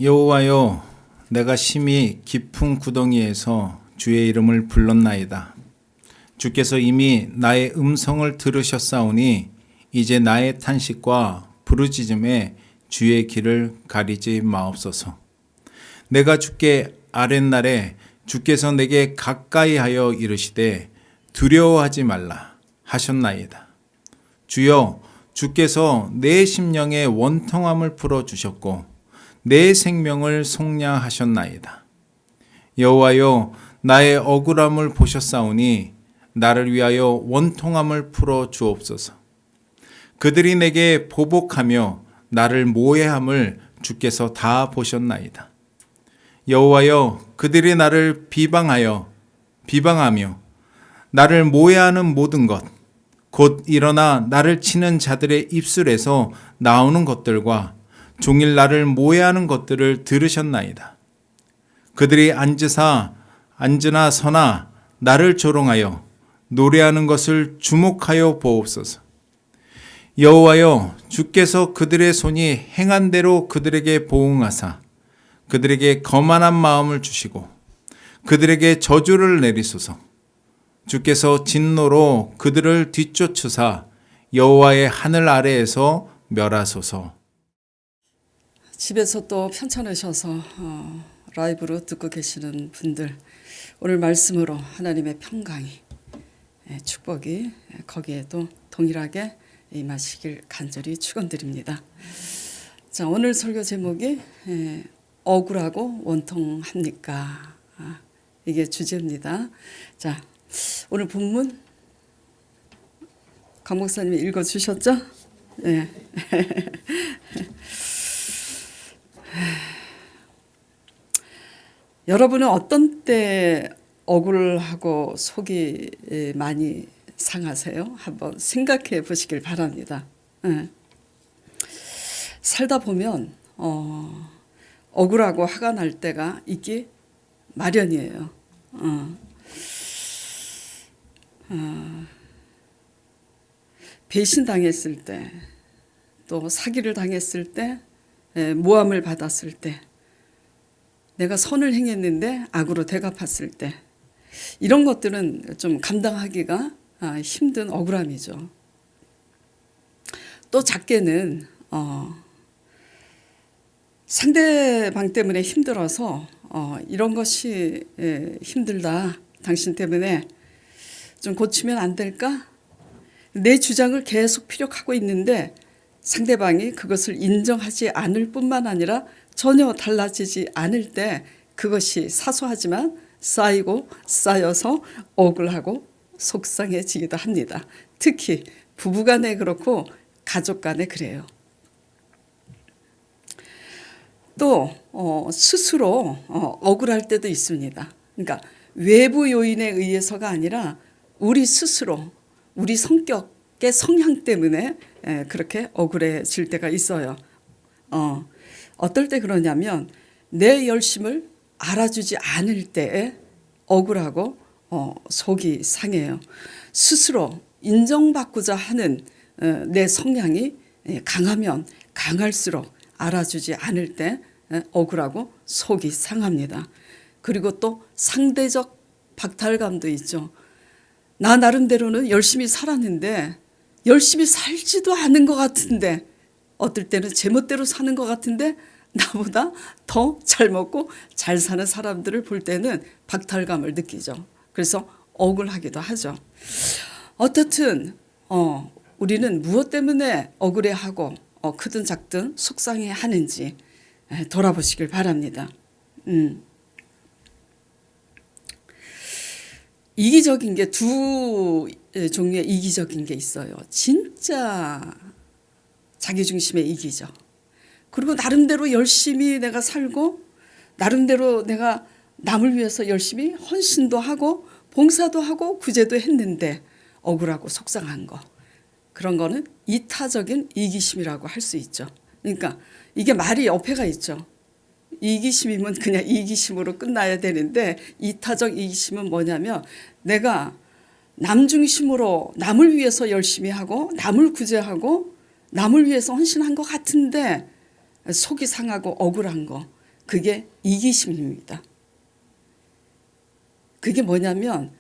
여호와여, 내가 심히 깊은 구덩이에서 주의 이름을 불렀나이다. 주께서 이미 나의 음성을 들으셨사오니 이제 나의 탄식과 부르짖음에 주의 길을 가리지 마옵소서. 내가 주께 아랫날에 주께서 내게 가까이하여 이르시되 두려워하지 말라 하셨나이다. 주여, 주께서 내 심령의 원통함을 풀어주셨고 내 생명을 속량하셨나이다. 여호와여, 나의 억울함을 보셨사오니 나를 위하여 원통함을 풀어 주옵소서. 그들이 내게 보복하며 나를 모해함을 주께서 다 보셨나이다. 여호와여, 그들이 나를 비방하며 나를 모해하는 모든 것, 곧 일어나 나를 치는 자들의 입술에서 나오는 것들과 종일 나를 모해하는 것들을 들으셨나이다. 그들이 앉으나 서나 나를 조롱하여 노래하는 것을 주목하여 보옵소서. 여호와여, 주께서 그들의 손이 행한 대로 그들에게 보응하사 그들에게 거만한 마음을 주시고 그들에게 저주를 내리소서. 주께서 진노로 그들을 뒤쫓으사 여호와의 하늘 아래에서 멸하소서. 집에서 또 편찮으셔서 라이브로 듣고 계시는 분들, 오늘 말씀으로 하나님의 평강이, 축복이 거기에도 동일하게 임하시길 간절히 축원드립니다. 자, 오늘 설교 제목이 억울하고 원통합니까? 이게 주제입니다. 자, 오늘 본문 강 목사님이 읽어주셨죠? 네. 여러분은 어떤 때 억울하고 속이 많이 상하세요? 한번 생각해 보시길 바랍니다. 살다 보면 억울하고 화가 날 때가 있기 마련이에요. 배신당했을 때, 또 사기를 당했을 때, 모함을 받았을 때, 내가 선을 행했는데 악으로 대갚았을 때, 이런 것들은 좀 감당하기가 힘든 억울함이죠. 또 작게는 상대방 때문에 힘들어서 이런 것이 힘들다, 당신 때문에 좀 고치면 안 될까? 내 주장을 계속 피력하고 있는데 상대방이 그것을 인정하지 않을 뿐만 아니라 전혀 달라지지 않을 때 그것이 사소하지만 쌓여서 억울하고 속상해지기도 합니다. 특히 부부간에 그렇고 가족간에 그래요. 또 스스로 억울할 때도 있습니다. 그러니까 외부 요인에 의해서가 아니라 우리 스스로, 우리 성격의 성향 때문에 그렇게 억울해질 때가 있어요. 어떨 때 그러냐면 내 열심을 알아주지 않을 때에 억울하고 속이 상해요. 스스로 인정받고자 하는 내 성향이 강하면 강할수록 알아주지 않을 때 억울하고 속이 상합니다. 그리고 또 상대적 박탈감도 있죠. 나 나름대로는 열심히 살았는데 열심히 살지도 않은 것 같은데, 어떨 때는 제멋대로 사는 것 같은데 나보다 더 잘 먹고 잘 사는 사람들을 볼 때는 박탈감을 느끼죠. 그래서 억울하기도 하죠. 어떻든 우리는 무엇 때문에 억울해하고 크든 작든 속상해하는지 돌아보시길 바랍니다. 이기적인 게 두 종류의 이기적인 게 있어요. 진짜 자기중심의 이기죠. 그리고 나름대로 열심히 내가 살고 나름대로 내가 남을 위해서 열심히 헌신도 하고 봉사도 하고 구제도 했는데 억울하고 속상한 거, 그런 거는 이타적인 이기심이라고 할 수 있죠. 그러니까 이게 말이 옆에가 있죠. 이기심이면 그냥 이기심으로 끝나야 되는데 이타적 이기심은 뭐냐면 내가 남 중심으로 남을 위해서 열심히 하고 남을 구제하고 남을 위해서 헌신한 것 같은데 속이 상하고 억울한 거, 그게 이기심입니다. 그게 뭐냐면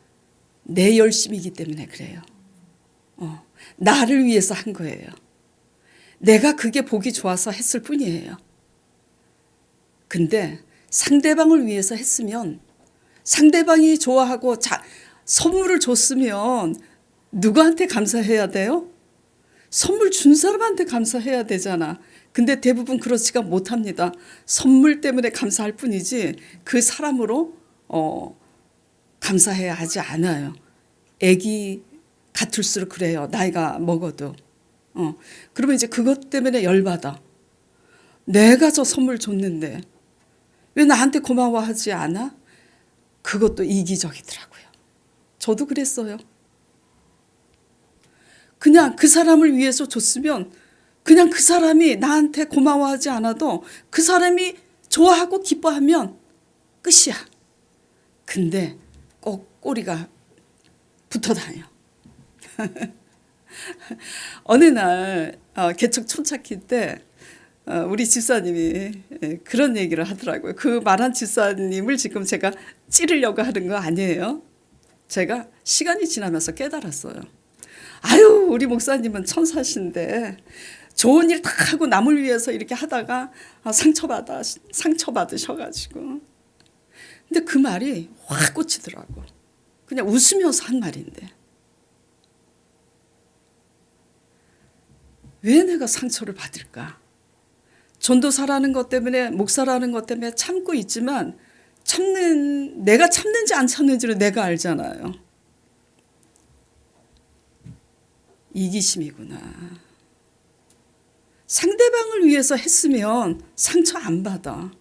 내 열심이기 때문에 그래요. 나를 위해서 한 거예요. 내가 그게 보기 좋아서 했을 뿐이에요. 근데 상대방을 위해서 했으면, 상대방이 좋아하고 선물을 줬으면 누구한테 감사해야 돼요? 선물 준 사람한테 감사해야 되잖아. 근데 대부분 그렇지가 못합니다. 선물 때문에 감사할 뿐이지 그 사람으로 감사해야 하지 않아요. 애기 같을수록 그래요. 나이가 먹어도. 그러면 이제 그것 때문에 열받아. 내가 저 선물 줬는데 왜 나한테 고마워하지 않아? 그것도 이기적이더라고요. 저도 그랬어요. 그냥 그 사람을 위해서 줬으면 그냥 그 사람이 나한테 고마워하지 않아도 그 사람이 좋아하고 기뻐하면 끝이야. 근데 꼭 꼬리가 붙어 다녀. 어느 날 개척 촌착기 때 우리 집사님이 그런 얘기를 하더라고요. 그 말한 집사님을 지금 제가 찌르려고 하는 거 아니에요. 제가 시간이 지나면서 깨달았어요. 아유, 우리 목사님은 천사신데 좋은 일 다 하고 남을 위해서 이렇게 하다가 상처받으셔가지고. 근데 그 말이 확 꽂히더라고. 그냥 웃으면서 한 말인데. 왜 내가 상처를 받을까? 전도사라는 것 때문에, 목사라는 것 때문에 참고 있지만 내가 참는지 안 참는지를 내가 알잖아요. 이기심이구나. 상대방을 위해서 했으면 상처 안 받아.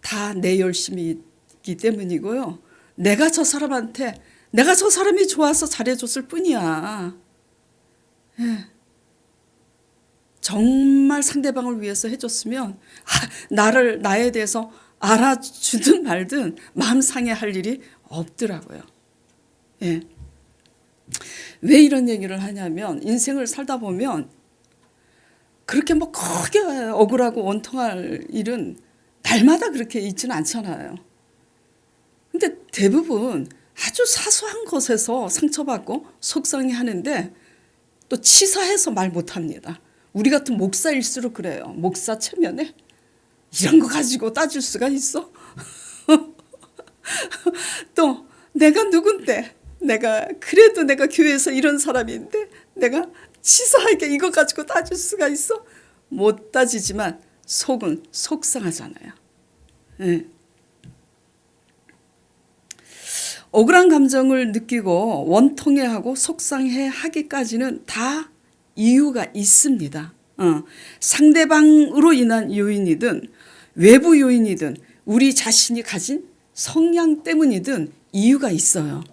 다 내 열심이기 때문이고요. 내가 저 사람이 좋아서 잘해줬을 뿐이야. 정말 상대방을 위해서 해줬으면 나에 대해서 알아주든 말든 마음 상해할 일이 없더라고요. 예. 왜 이런 얘기를 하냐면 인생을 살다 보면 그렇게 뭐 크게 억울하고 원통할 일은 날마다 그렇게 있지는 않잖아요. 근데 대부분 아주 사소한 것에서 상처받고 속상해하는데 또 치사해서 말 못합니다. 우리 같은 목사일수록 그래요. 목사 체면에 이런 거 가지고 따질 수가 있어? 또 내가 누군데, 그래도 내가 교회에서 이런 사람인데 내가 치사하게 이거 가지고 따질 수가 있어? 못 따지지만 속은 속상하잖아요. 네. 억울한 감정을 느끼고 원통해하고 속상해하기까지는 다 이유가 있습니다. 상대방으로 인한 요인이든 외부 요인이든 우리 자신이 가진 성향 때문이든 이유가 있어요.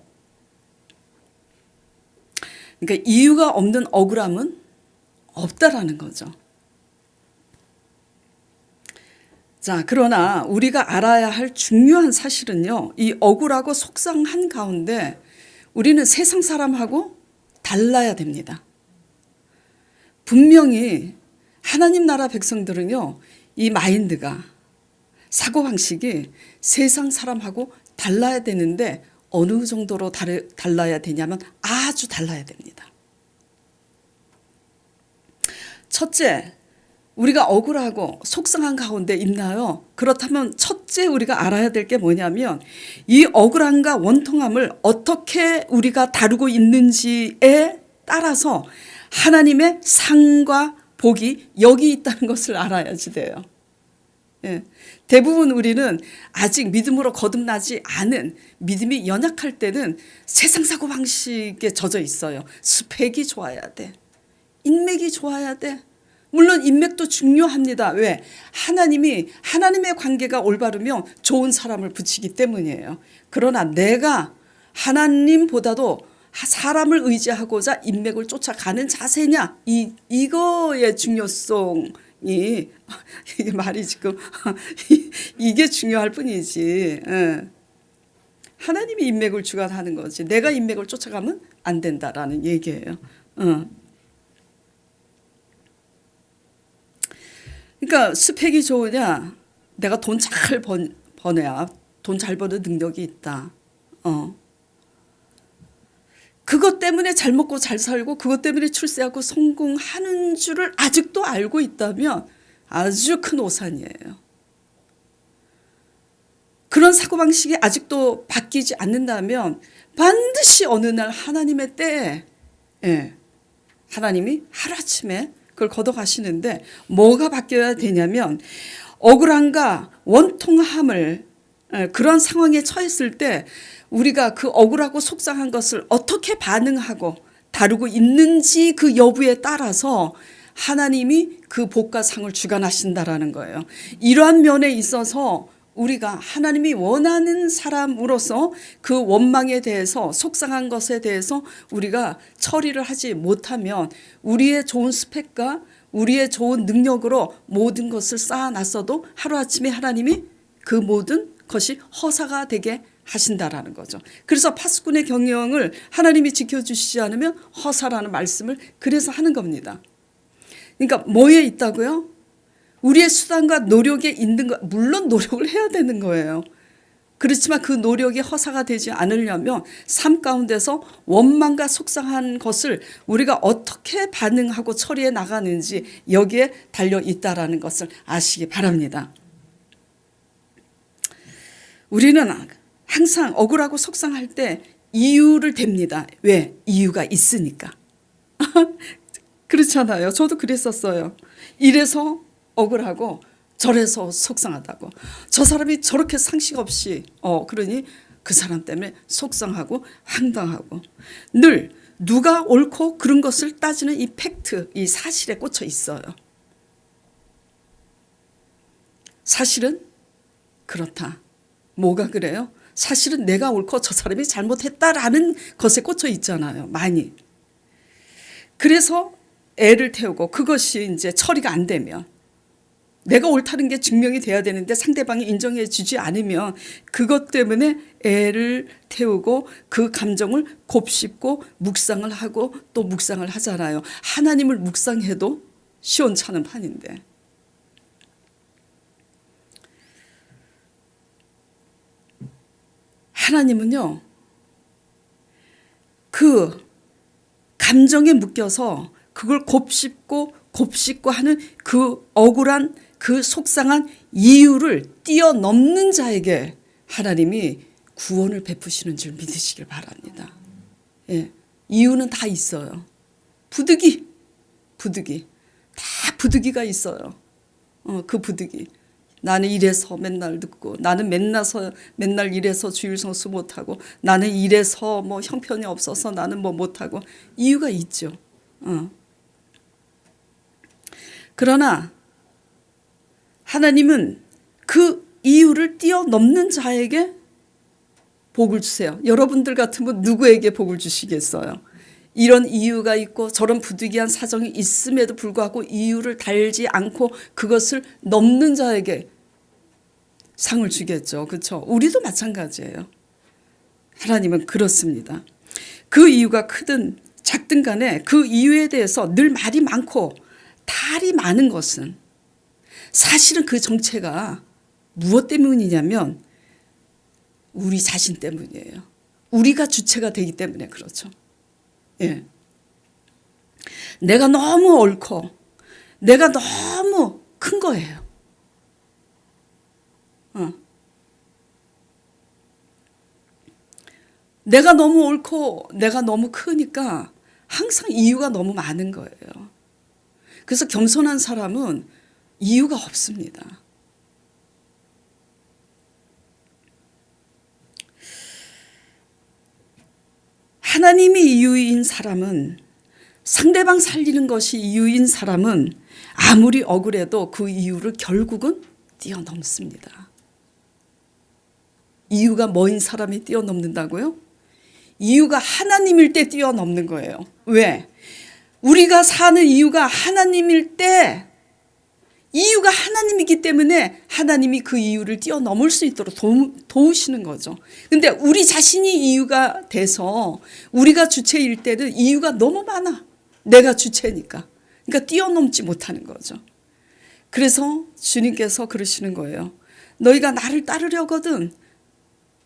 그러니까 이유가 없는 억울함은 없다라는 거죠. 자, 그러나 우리가 알아야 할 중요한 사실은요, 이 억울하고 속상한 가운데 우리는 세상 사람하고 달라야 됩니다. 분명히 하나님 나라 백성들은요, 이 마인드가, 사고방식이 세상 사람하고 달라야 되는데 어느 정도로 달라야 되냐면 아주 달라야 됩니다. 첫째, 우리가 억울하고 속상한 가운데 있나요? 그렇다면 첫째 우리가 알아야 될 게 뭐냐면 이 억울함과 원통함을 어떻게 우리가 다루고 있는지에 따라서 하나님의 상과 복이 여기 있다는 것을 알아야지 돼요. 예. 대부분 우리는 아직 믿음으로 거듭나지 않은, 믿음이 연약할 때는 세상 사고방식에 젖어 있어요. 스펙이 좋아야 돼. 인맥이 좋아야 돼. 물론 인맥도 중요합니다. 왜? 하나님의 관계가 올바르면 좋은 사람을 붙이기 때문이에요. 그러나 내가 하나님보다도 사람을 의지하고자 인맥을 쫓아가는 자세냐, 이거의 중요성이, 이게 말이 지금 이게 중요할 뿐이지. 하나님이 인맥을 주관하는 거지 내가 인맥을 쫓아가면 안 된다라는 얘기예요. 그러니까 스펙이 좋으냐 내가 돈 잘 버내야 돈 잘 버는 능력이 있다. 그것 때문에 잘 먹고 잘 살고 그것 때문에 출세하고 성공하는 줄을 아직도 알고 있다면 아주 큰 오산이에요. 그런 사고방식이 아직도 바뀌지 않는다면 반드시 어느 날 하나님의 때에 하나님이 하루아침에 그걸 걷어가시는데 뭐가 바뀌어야 되냐면 억울함과 원통함을 그런 상황에 처했을 때 우리가 그 억울하고 속상한 것을 어떻게 반응하고 다루고 있는지 그 여부에 따라서 하나님이 그 복과 상을 주관하신다라는 거예요. 이러한 면에 있어서 우리가 하나님이 원하는 사람으로서 그 원망에 대해서 속상한 것에 대해서 우리가 처리를 하지 못하면 우리의 좋은 스펙과 우리의 좋은 능력으로 모든 것을 쌓아놨어도 하루아침에 하나님이 그 모든 것이 허사가 되게 하신다라는 거죠. 그래서 파수꾼의 경영을 하나님이 지켜주시지 않으면 허사라는 말씀을 그래서 하는 겁니다. 그러니까 뭐에 있다고요? 우리의 수단과 노력에 있는 것, 물론 노력을 해야 되는 거예요. 그렇지만 그 노력이 허사가 되지 않으려면 삶 가운데서 원망과 속상한 것을 우리가 어떻게 반응하고 처리해 나가는지 여기에 달려 있다라는 것을 아시기 바랍니다. 우리는 항상 억울하고 속상할 때 이유를 댑니다. 왜? 이유가 있으니까. 그렇잖아요. 저도 그랬었어요. 이래서 억울하고 저래서 속상하다고. 저 사람이 저렇게 상식 없이 그러니 그 사람 때문에 속상하고 황당하고 늘 누가 옳고 그런 것을 따지는 이 팩트, 이 사실에 꽂혀 있어요. 사실은 그렇다. 뭐가 그래요? 사실은 내가 옳고 저 사람이 잘못했다라는 것에 꽂혀 있잖아요. 많이. 그래서 애를 태우고 그것이 이제 처리가 안 되면 내가 옳다는 게 증명이 돼야 되는데 상대방이 인정해 주지 않으면 그것 때문에 애를 태우고 그 감정을 곱씹고 묵상을 하고 또 묵상을 하잖아요. 하나님을 묵상해도 시원찮은 판인데. 하나님은요, 그 감정에 묶여서 그걸 곱씹고 하는 그 억울한 그 속상한 이유를 뛰어넘는 자에게 하나님이 구원을 베푸시는 줄 믿으시길 바랍니다. 예, 이유는 다 있어요. 부득이 다 부득이가 있어요. 그 부득이. 나는 이래서 맨날 늦고, 나는 맨날 이래서 주일 성수 못하고, 나는 이래서 뭐 형편이 없어서 나는 뭐 못하고 이유가 있죠. 그러나 하나님은 그 이유를 뛰어넘는 자에게 복을 주세요. 여러분들 같으면 누구에게 복을 주시겠어요? 이런 이유가 있고 저런 부득이한 사정이 있음에도 불구하고 이유를 달지 않고 그것을 넘는 자에게 상을 주겠죠. 그렇죠? 우리도 마찬가지예요. 하나님은 그렇습니다. 그 이유가 크든 작든 간에 그 이유에 대해서 늘 말이 많고 탈이 많은 것은 사실은 그 정체가 무엇 때문이냐면 우리 자신 때문이에요. 우리가 주체가 되기 때문에 그렇죠. 예. 내가 너무 옳고 내가 너무 큰 거예요. 내가 너무 옳고 내가 너무 크니까 항상 이유가 너무 많은 거예요. 그래서 겸손한 사람은 이유가 없습니다. 하나님이 이유인 사람은, 상대방 살리는 것이 이유인 사람은 아무리 억울해도 그 이유를 결국은 뛰어넘습니다. 이유가 뭐인 사람이 뛰어넘는다고요? 이유가 하나님일 때 뛰어넘는 거예요. 왜? 우리가 사는 이유가 하나님일 때, 이유가 하나님이기 때문에 하나님이 그 이유를 뛰어넘을 수 있도록 도우시는 거죠. 근데 우리 자신이 이유가 돼서 우리가 주체일 때는 이유가 너무 많아. 내가 주체니까. 그러니까 뛰어넘지 못하는 거죠. 그래서 주님께서 그러시는 거예요. 너희가 나를 따르려거든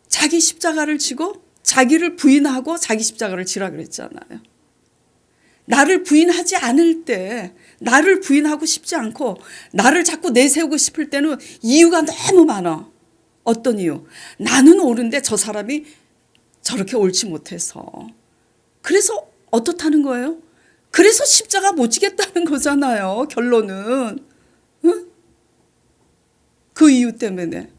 자기 십자가를 지고 자기를 부인하고 자기 십자가를 지라 그랬잖아요. 나를 부인하지 않을 때, 나를 부인하고 싶지 않고 나를 자꾸 내세우고 싶을 때는 이유가 너무 많아. 어떤 이유? 나는 옳은데 저 사람이 저렇게 옳지 못해서. 그래서 어떻다는 거예요? 그래서 십자가 못 지겠다는 거잖아요. 결론은. 응? 그 이유 때문에.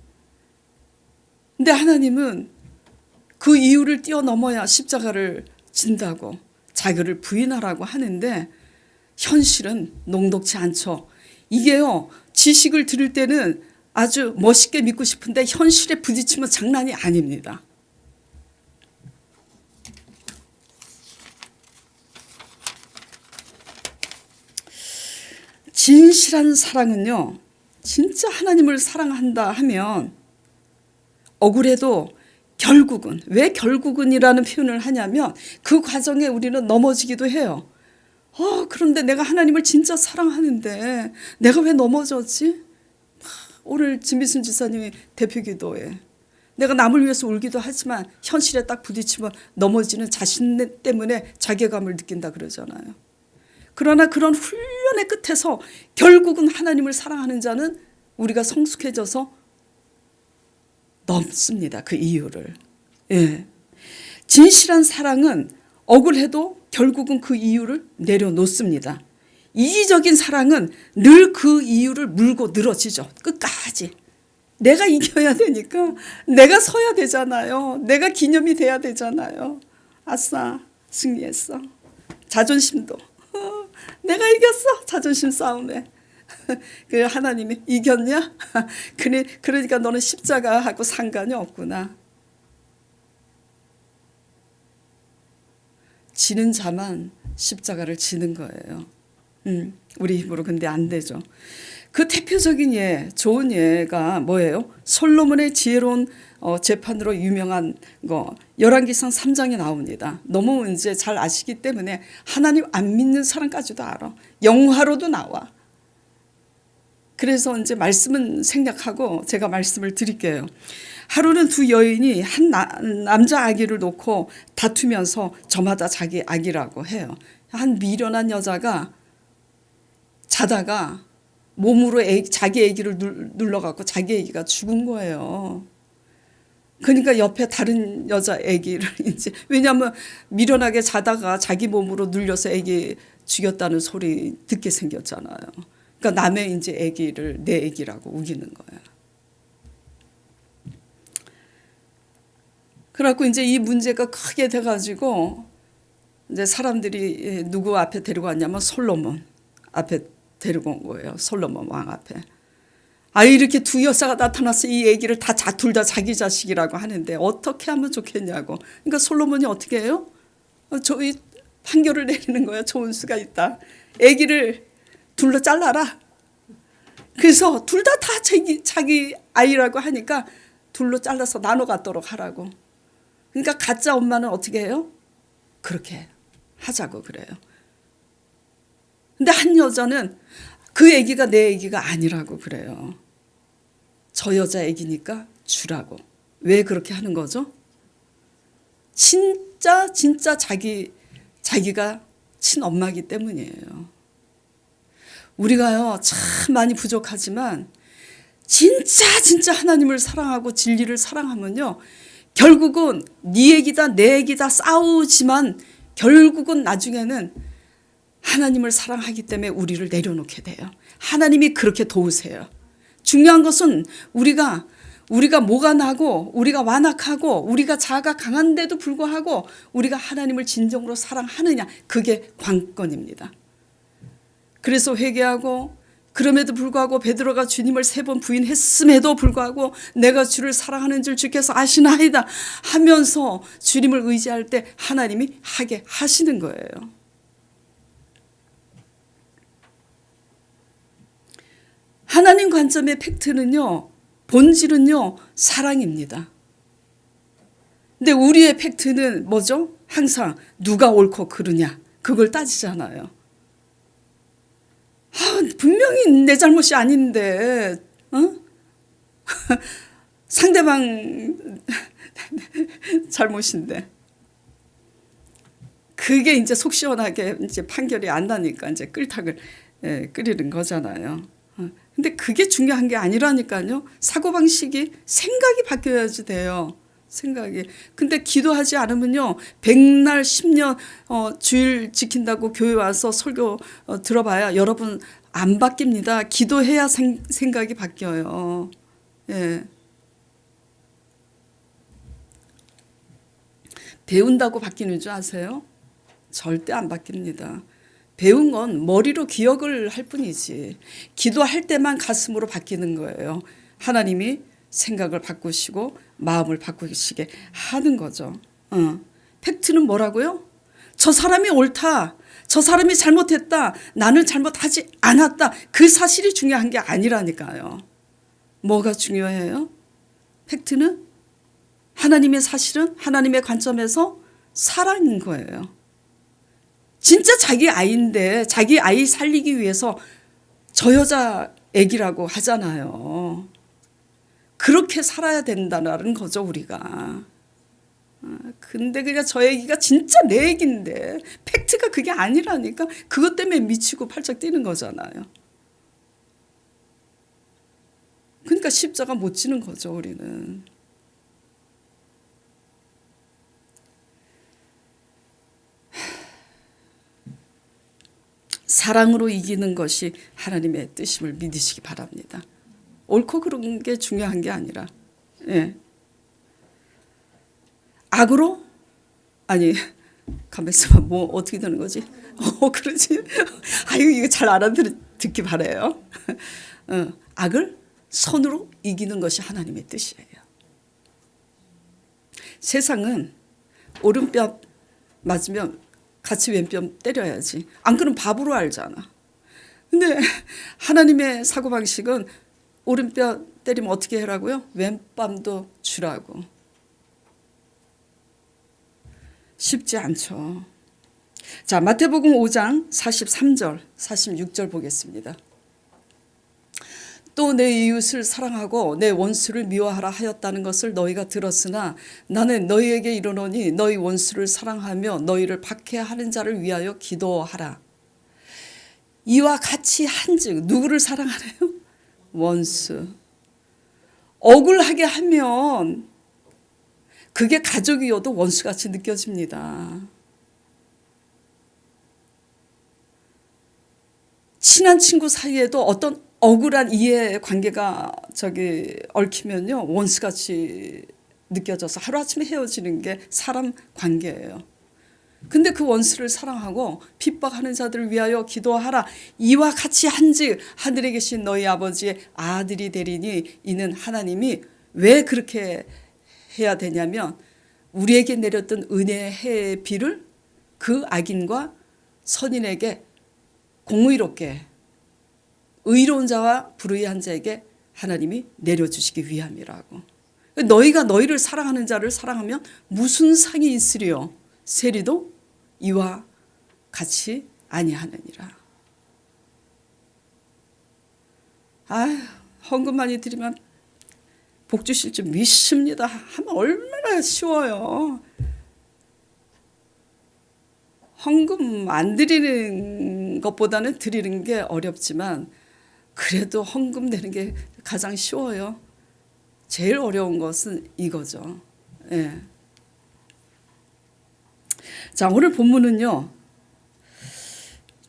근데 하나님은 그 이유를 뛰어넘어야 십자가를 진다고 자기를 부인하라고 하는데 현실은 녹록지 않죠. 이게요, 지식을 들을 때는 아주 멋있게 믿고 싶은데 현실에 부딪히면 장난이 아닙니다. 진실한 사랑은요, 진짜 하나님을 사랑한다 하면 억울해도 결국은, 왜 결국은이라는 표현을 하냐면 그 과정에 우리는 넘어지기도 해요. 그런데 내가 하나님을 진짜 사랑하는데 내가 왜 넘어졌지? 오늘 진미순 지사님이 대표기도에 내가 남을 위해서 울기도 하지만 현실에 딱 부딪히면 넘어지는 자신 때문에 자괴감을 느낀다 그러잖아요. 그러나 그런 훈련의 끝에서 결국은 하나님을 사랑하는 자는 우리가 성숙해져서 넘습니다. 그 이유를. 예. 진실한 사랑은 억울해도 결국은 그 이유를 내려놓습니다. 이기적인 사랑은 늘 그 이유를 물고 늘어지죠. 끝까지. 내가 이겨야 되니까 내가 서야 되잖아요. 내가 기념이 돼야 되잖아요. 아싸, 승리했어. 자존심도. 내가 이겼어. 자존심 싸움에. 그 하나님이 이겼냐? 그러니까 너는 십자가하고 상관이 없구나. 지는 자만 십자가를 지는 거예요. 우리 힘으로 근데 안 되죠. 그 대표적인 예, 좋은 예가 뭐예요? 솔로몬의 지혜로운 재판으로 유명한 거 열왕기상 3장에 나옵니다. 너무 이제 잘 아시기 때문에 하나님 안 믿는 사람까지도 알아. 영화로도 나와. 그래서 이제 말씀은 생략하고 제가 말씀을 드릴게요. 하루는 두 여인이 한 남자 아기를 놓고 다투면서 저마다 자기 아기라고 해요. 한 미련한 여자가 자다가 몸으로 자기 아기를 눌러갖고 자기 아기가 죽은 거예요. 그러니까 옆에 다른 여자 아기를 이제 왜냐하면 미련하게 자다가 자기 몸으로 눌려서 아기 죽였다는 소리 듣게 생겼잖아요. 그러니까 남의 이제 아기를 내 아기라고 우기는 거야. 그래갖고 이제 이 문제가 크게 돼가지고 이제 사람들이 누구 앞에 데리고 왔냐면 솔로몬 앞에 데리고 온 거예요. 솔로몬 왕 앞에. 이렇게 두 여자가 나타나서 이 아기를 둘 다 자기 자식이라고 하는데 어떻게 하면 좋겠냐고. 그러니까 솔로몬이 어떻게 해요? 저희 판결을 내리는 거예요. 좋은 수가 있다. 아기를 둘로 잘라라. 그래서 둘 다 자기 아이라고 하니까 둘로 잘라서 나눠 갖도록 하라고. 그러니까 가짜 엄마는 어떻게 해요? 그렇게 하자고 그래요. 근데 한 여자는 그 아기가 내 아기가 아니라고 그래요. 저 여자 아기니까 주라고. 왜 그렇게 하는 거죠? 진짜 자기가 친엄마이기 때문이에요. 우리가요 참 많이 부족하지만 진짜 하나님을 사랑하고 진리를 사랑하면요 결국은 네 애기다 내 애기다 싸우지만 결국은 나중에는 하나님을 사랑하기 때문에 우리를 내려놓게 돼요. 하나님이 그렇게 도우세요. 중요한 것은 우리가 뭐가 나고 우리가 완악하고 우리가 자아가 강한데도 불구하고 우리가 하나님을 진정으로 사랑하느냐 그게 관건입니다. 그래서 회개하고 그럼에도 불구하고 베드로가 주님을 3번 부인했음에도 불구하고 내가 주를 사랑하는 줄 주께서 아시나이다 하면서 주님을 의지할 때 하나님이 하게 하시는 거예요. 하나님 관점의 팩트는요, 본질은요, 사랑입니다. 근데 우리의 팩트는 뭐죠? 항상 누가 옳고 그르냐 그걸 따지잖아요. 분명히 내 잘못이 아닌데 상대방 잘못인데. 그게 이제 속 시원하게 이제 판결이 안 나니까 이제 끓탕을 끓이는 거잖아요. 근데 그게 중요한 게 아니라니까요. 사고방식이 생각이 바뀌어야지 돼요. 생각이. 근데 기도하지 않으면요. 백날 10년 주일 지킨다고 교회 와서 설교 들어봐야 여러분 안 바뀝니다. 기도해야 생각이 바뀌어요. 예. 배운다고 바뀌는 줄 아세요? 절대 안 바뀝니다. 배운 건 머리로 기억을 할 뿐이지 기도할 때만 가슴으로 바뀌는 거예요. 하나님이 생각을 바꾸시고 마음을 바꾸시게 하는 거죠. 팩트는 뭐라고요? 저 사람이 옳다. 저 사람이 잘못했다. 나는 잘못하지 않았다. 그 사실이 중요한 게 아니라니까요. 뭐가 중요해요? 팩트는 하나님의 사실은 하나님의 관점에서 사랑인 거예요. 진짜 자기 아이인데 자기 아이 살리기 위해서 저 여자 애기라고 하잖아요. 그렇게 살아야 된다는 거죠 우리가. 근데 그냥 저 애기가 진짜 내 애기인데 팩트가 그게 아니라니까 그것 때문에 미치고 팔짝 뛰는 거잖아요. 그러니까 십자가 못 지는 거죠 우리는. 사랑으로 이기는 것이 하나님의 뜻임을 믿으시기 바랍니다. 옳고 그른 게 중요한 게 아니라 악으로? 아니 가만 있어봐. 뭐 어떻게 되는 거지? 그러지. 아유 이거 잘 알아듣기 바라요. 악을 선으로 이기는 것이 하나님의 뜻이에요. 세상은 오른뺨 맞으면 같이 왼뺨 때려야지. 안 그러면 바보로 알잖아. 근데 하나님의 사고방식은 오른뺨 때리면 어떻게 하라고요? 왼뺨도 주라고. 쉽지 않죠. 자, 마태복음 5장 43절, 46절 보겠습니다. 또 내 이웃을 사랑하고 내 원수를 미워하라 하였다는 것을 너희가 들었으나 나는 너희에게 이르노니 너희 원수를 사랑하며 너희를 박해하는 자를 위하여 기도하라. 이와 같이 한즉 누구를 사랑하래요? 원수. 억울하게 하면 그게 가족이어도 원수같이 느껴집니다. 친한 친구 사이에도 어떤 억울한 이해 관계가 얽히면요 원수같이 느껴져서 하루아침에 헤어지는 게 사람 관계예요. 근데 그 원수를 사랑하고 핍박하는 자들을 위하여 기도하라. 이와 같이 한즉 하늘에 계신 너희 아버지의 아들이 되리니 이는 하나님이 왜 그렇게 해야 되냐면 우리에게 내렸던 은혜의 비를 그 악인과 선인에게 공의롭게 의로운 자와 불의한 자에게 하나님이 내려주시기 위함이라고. 너희가 너희를 사랑하는 자를 사랑하면 무슨 상이 있으리요? 세리도 이와 같이 아니하느니라. 아휴, 헌금 많이 드리면 복 주실 줄 믿습니다 하면 얼마나 쉬워요. 헌금 안 드리는 것보다는 드리는 게 어렵지만 그래도 헌금 내는 게 가장 쉬워요. 제일 어려운 것은 이거죠. 예. 자, 오늘 본문은요.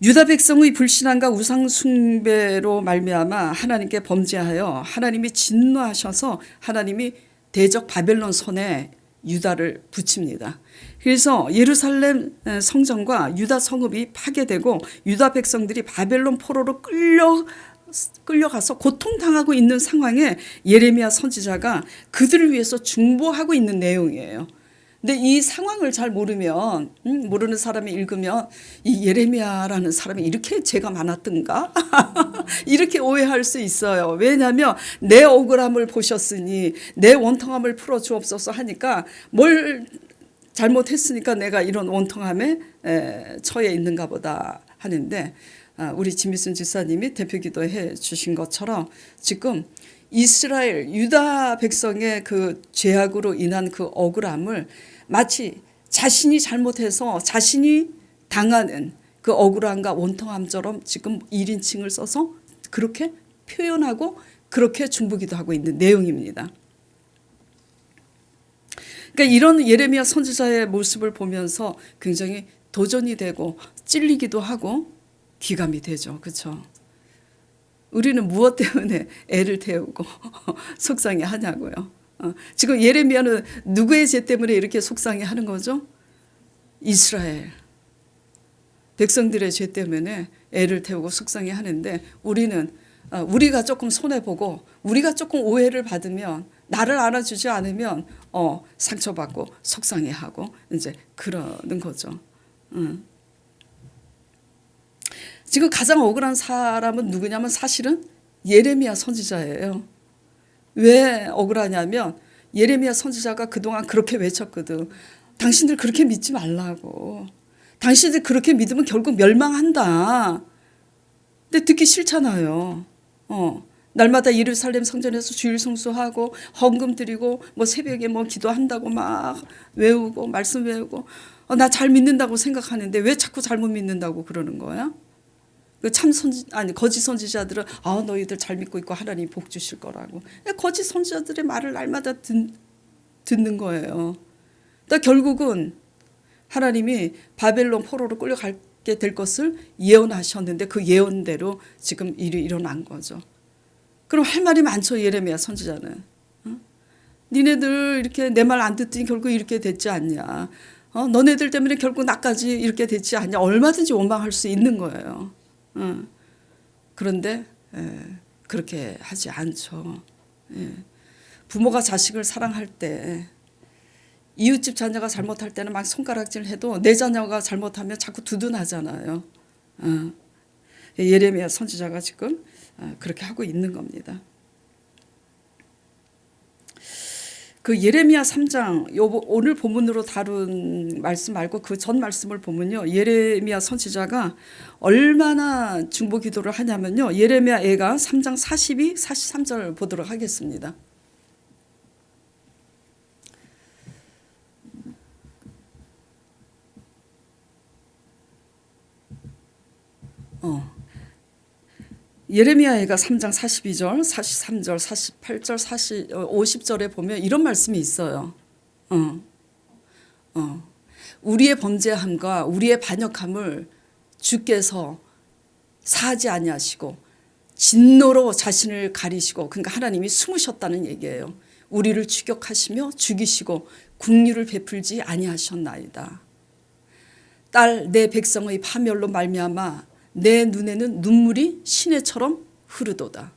유다 백성의 불신앙과 우상 숭배로 말미암아 하나님께 범죄하여 하나님이 진노하셔서 하나님이 대적 바벨론 손에 유다를 붙입니다. 그래서 예루살렘 성전과 유다 성읍이 파괴되고 유다 백성들이 바벨론 포로로 끌려가서 고통당하고 있는 상황에 예레미야 선지자가 그들을 위해서 중보하고 있는 내용이에요. 근데 이 상황을 잘 모르면 모르는 사람이 읽으면 이 예레미야라는 사람이 이렇게 죄가 많았던가 이렇게 오해할 수 있어요. 왜냐하면 내 억울함을 보셨으니 내 원통함을 풀어주옵소서 하니까 뭘 잘못했으니까 내가 이런 원통함에 처해 있는가 보다 하는데 우리 진미순 집사님이 대표기도해 주신 것처럼 지금 이스라엘 유다 백성의 그 죄악으로 인한 그 억울함을 마치 자신이 잘못해서 자신이 당하는 그 억울함과 원통함처럼 지금 1인칭을 써서 그렇게 표현하고 그렇게 중보기도 하고 있는 내용입니다. 그러니까 이런 예레미야 선지자의 모습을 보면서 굉장히 도전이 되고 찔리기도 하고 귀감이 되죠. 그렇죠? 우리는 무엇 때문에 애를 태우고 속상해 하냐고요. 지금 예레미야는 누구의 죄 때문에 이렇게 속상해 하는 거죠? 이스라엘 백성들의 죄 때문에 애를 태우고 속상해 하는데 우리는 우리가 조금 손해보고 우리가 조금 오해를 받으면 나를 알아주지 않으면 상처받고 속상해하고 이제 그러는 거죠. 지금 가장 억울한 사람은 누구냐면 사실은 예레미야 선지자예요. 왜 억울하냐면 예레미야 선지자가 그동안 그렇게 외쳤거든. 당신들 그렇게 믿지 말라고. 당신들 그렇게 믿으면 결국 멸망한다. 근데 듣기 싫잖아요. 날마다 예루살렘 성전에서 주일 성수하고 헌금 드리고 뭐 새벽에 뭐 기도한다고 막 외우고 말씀 외우고 나 잘 믿는다고 생각하는데 왜 자꾸 잘못 믿는다고 그러는 거야? 그 거짓 선지자들은 너희들 잘 믿고 있고 하나님 복 주실 거라고. 거짓 선지자들의 말을 날마다 듣는 거예요. 그러니까 결국은 하나님이 바벨론 포로로 끌려가게 될 것을 예언하셨는데 그 예언대로 지금 일이 일어난 거죠. 그럼 할 말이 많죠. 예레미야 선지자는. 니네들 이렇게 내 말 안 듣더니 결국 이렇게 됐지 않냐. 너네들 때문에 결국 나까지 이렇게 됐지 않냐. 얼마든지 원망할 수 있는 거예요. 그런데 그렇게 하지 않죠. 부모가 자식을 사랑할 때 이웃집 자녀가 잘못할 때는 막 손가락질해도 내 자녀가 잘못하면 자꾸 두둔하잖아요. 예레미야 선지자가 지금 그렇게 하고 있는 겁니다. 그 예레미야 3장 오늘 본문으로 다룬 말씀 말고 그 전 말씀을 보면요. 예레미야 선지자가 얼마나 중보 기도를 하냐면요. 예레미야 애가 3장 42, 43절 보도록 하겠습니다. 예레미야가 3장 42절, 43절, 48절, 50절에 보면 이런 말씀이 있어요. 우리의 범죄함과 우리의 반역함을 주께서 사하지 아니하시고 진노로 자신을 가리시고 그러니까 하나님이 숨으셨다는 얘기예요. 우리를 추격하시며 죽이시고 긍휼을 베풀지 아니하셨나이다. 딸 내 백성의 파멸로 말미암아 내 눈에는 눈물이 시내처럼 흐르도다.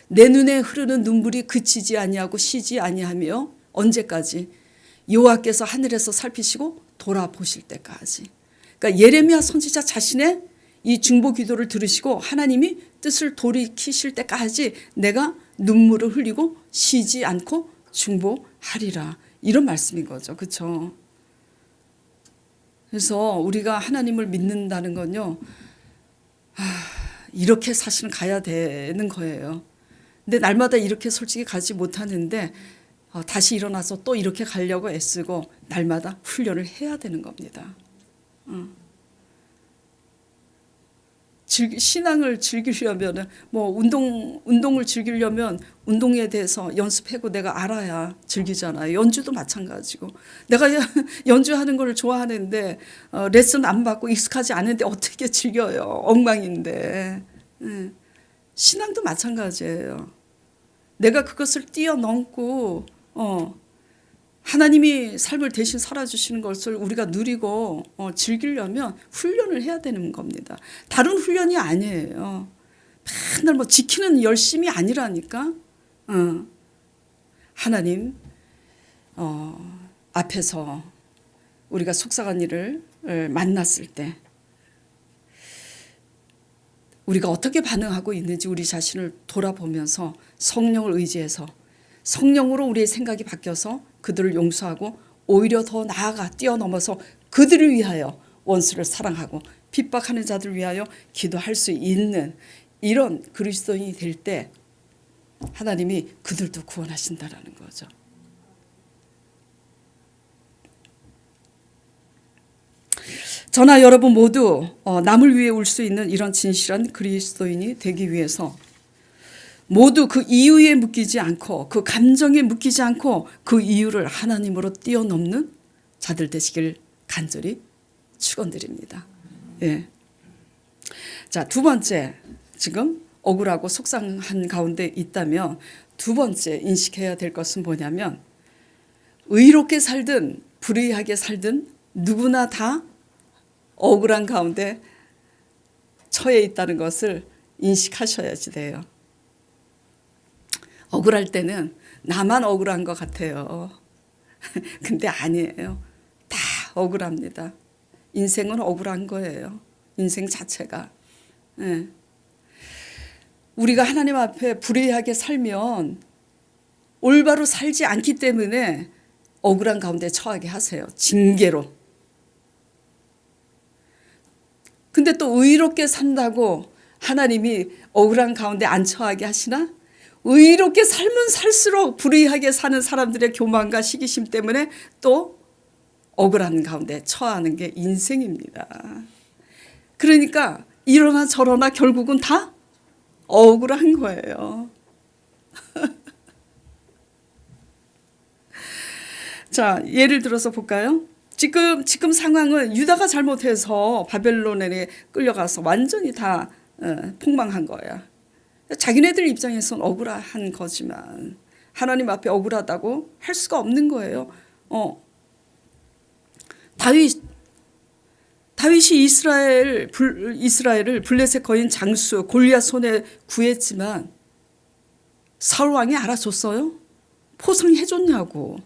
내 눈에 흐르는 눈물이 그치지 아니하고 쉬지 아니하며 언제까지? 여호와께서 하늘에서 살피시고 돌아보실 때까지. 그러니까 예레미야 선지자 자신의 이 중보 기도를 들으시고 하나님이 뜻을 돌이키실 때까지 내가 눈물을 흘리고 쉬지 않고 중보하리라. 이런 말씀인 거죠. 그렇죠? 그래서 우리가 하나님을 믿는다는 건요. 이렇게 사실은 가야 되는 거예요. 근데 날마다 이렇게 솔직히 가지 못하는데 다시 일어나서 또 이렇게 가려고 애쓰고 날마다 훈련을 해야 되는 겁니다. 신앙을 즐기려면 뭐 운동을 즐기려면 운동에 대해서 연습하고 내가 알아야 즐기잖아요. 연주도 마찬가지고 내가 연주하는 걸 좋아하는데 레슨 안 받고 익숙하지 않은데 어떻게 즐겨요? 엉망인데. 신앙도 마찬가지예요. 내가 그것을 뛰어넘고 하나님이 삶을 대신 살아주시는 것을 우리가 누리고 즐기려면 훈련을 해야 되는 겁니다. 다른 훈련이 아니에요. 맨날 뭐 지키는 열심이 아니라니까. 하나님 앞에서 우리가 속상한 일을 만났을 때 우리가 어떻게 반응하고 있는지 우리 자신을 돌아보면서 성령을 의지해서 성령으로 우리의 생각이 바뀌어서 그들을 용서하고 오히려 더 나아가 뛰어넘어서 그들을 위하여 원수를 사랑하고 핍박하는 자들을 위하여 기도할 수 있는 이런 그리스도인이 될 때 하나님이 그들도 구원하신다라는 거죠. 저나 여러분 모두 남을 위해 울 수 있는 이런 진실한 그리스도인이 되기 위해서 모두 그 이유에 묶이지 않고 그 감정에 묶이지 않고 그 이유를 하나님으로 뛰어넘는 자들 되시길 간절히 축원드립니다. 예. 자, 두 번째, 지금 억울하고 속상한 가운데 있다면 두 번째 인식해야 될 것은 뭐냐면 의롭게 살든 불의하게 살든 누구나 다 억울한 가운데 처해 있다는 것을 인식하셔야지 돼요. 억울할 때는 나만 억울한 것 같아요. 근데 아니에요. 다 억울합니다. 인생은 억울한 거예요. 인생 자체가. 예. 우리가 하나님 앞에 불의하게 살면 올바로 살지 않기 때문에 억울한 가운데 처하게 하세요. 징계로. 근데 또 의롭게 산다고 하나님이 억울한 가운데 안 처하게 하시나? 의롭게 살면 살수록 불의하게 사는 사람들의 교만과 시기심 때문에 또 억울한 가운데 처하는 게 인생입니다. 그러니까 이러나 저러나 결국은 다 억울한 거예요. 자, 예를 들어서 볼까요? 지금 상황은 유다가 잘못해서 바벨론에 끌려가서 완전히 다 폭망한 거야. 자기네들 입장에서는 억울한 거지만 하나님 앞에 억울하다고 할 수가 없는 거예요. 다윗이 이스라엘을 블레셋 거인 장수 골리앗 손에 구했지만 사울 왕이 알아줬어요? 포상해줬냐고.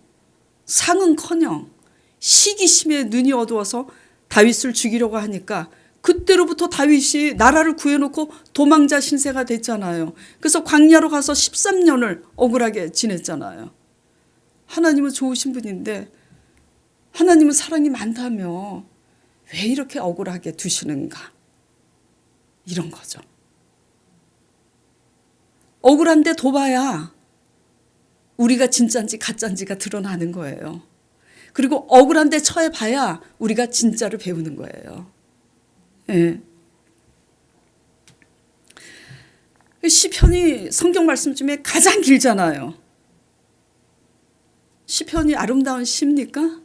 상은커녕 시기심에 눈이 어두워서 다윗을 죽이려고 하니까 그때로부터 다윗이 나라를 구해놓고 도망자 신세가 됐잖아요. 그래서 광야로 가서 13년을 억울하게 지냈잖아요. 하나님은 좋으신 분인데 하나님은 사랑이 많다며 왜 이렇게 억울하게 두시는가? 이런 거죠. 억울한데 둬봐야 우리가 진짜인지 가짜인지가 드러나는 거예요. 그리고 억울한데 처해봐야 우리가 진짜를 배우는 거예요. 예. 시편이 성경 말씀 중에 가장 길잖아요. 시편이 아름다운 시입니까?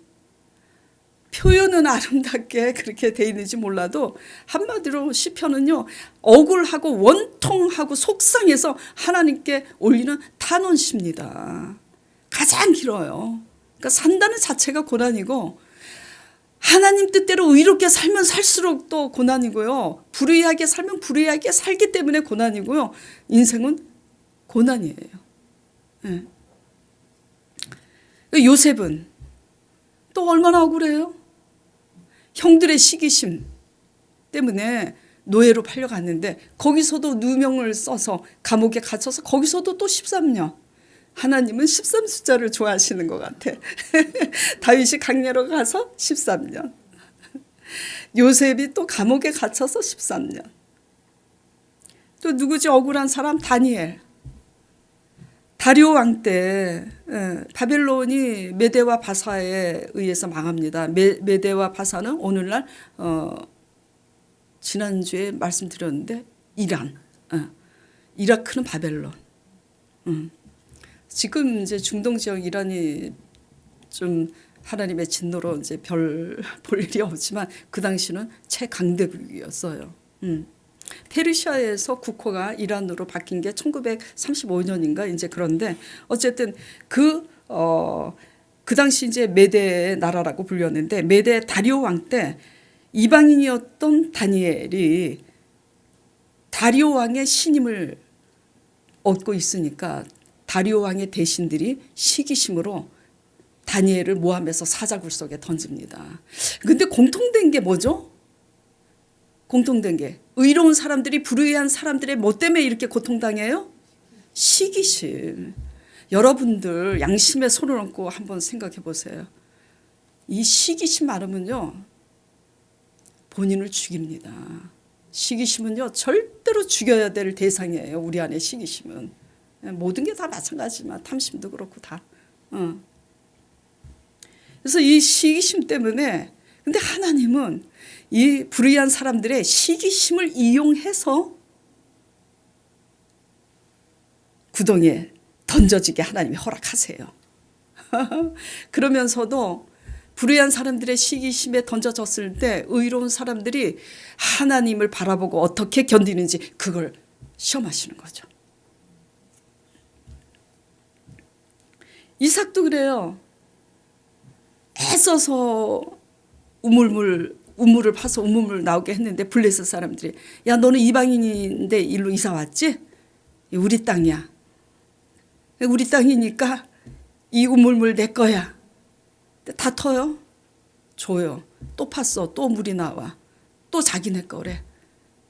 표현은 아름답게 그렇게 돼 있는지 몰라도 한마디로 시편은요 억울하고 원통하고 속상해서 하나님께 올리는 탄원시입니다. 가장 길어요. 그러니까 산다는 자체가 고난이고 하나님 뜻대로 의롭게 살면 살수록 또 고난이고요. 불의하게 살면 불의하게 살기 때문에 고난이고요. 인생은 고난이에요. 네. 요셉은 또 얼마나 억울해요? 형들의 시기심 때문에 노예로 팔려갔는데 거기서도 누명을 써서 감옥에 갇혀서 거기서도 또 13년. 하나님은 13숫자를 좋아하시는 것 같아. 다윗이 강야로 가서 13년. 요셉이 또 감옥에 갇혀서 13년. 또 누구지 억울한 사람? 다니엘. 다리오 왕 때 바벨론이 메대와 바사에 의해서 망합니다. 메대와 바사는 오늘날 지난주에 말씀드렸는데 이란, 이라크는 바벨론. 지금 이제 중동 지역 이란이 좀 하나님의 진노로 이제 별 볼 일이 없지만 그 당시는 최강대국이었어요. 페르시아에서 국호가 이란으로 바뀐 게 1935년인가 이제 그런데 어쨌든 그 당시 이제 메대의 나라라고 불렸는데 메대 다리오 왕 때 이방인이었던 다니엘이 다리오 왕의 신임을 얻고 있으니까 다리오 왕의 대신들이 시기심으로 다니엘을 모함해서 사자굴 속에 던집니다. 근데 공통된 게 뭐죠? 공통된 게 의로운 사람들이 불의한 사람들의 뭐 때문에 이렇게 고통당해요? 시기심. 여러분들 양심에 손을 얹고 한번 생각해 보세요. 이 시기심 많으면요 본인을 죽입니다. 시기심은요 절대로 죽여야 될 대상이에요. 우리 안에 시기심은. 모든 게 다 마찬가지지만 탐심도 그렇고 다. 그래서 이 시기심 때문에 근데 하나님은 이 불의한 사람들의 시기심을 이용해서 구덩이에 던져지게 하나님이 허락하세요. 그러면서도 불의한 사람들의 시기심에 던져졌을 때 의로운 사람들이 하나님을 바라보고 어떻게 견디는지 그걸 시험하시는 거죠. 이삭도 그래요. 애써서 우물을 파서 우물을 나오게 했는데 블레셋 사람들이 야 너는 이방인인데 일로 이사 왔지? 우리 땅이야. 우리 땅이니까 이 우물물 내 거야. 다퉈요. 줘요. 또 팠어. 또 물이 나와. 또 자기네 거래.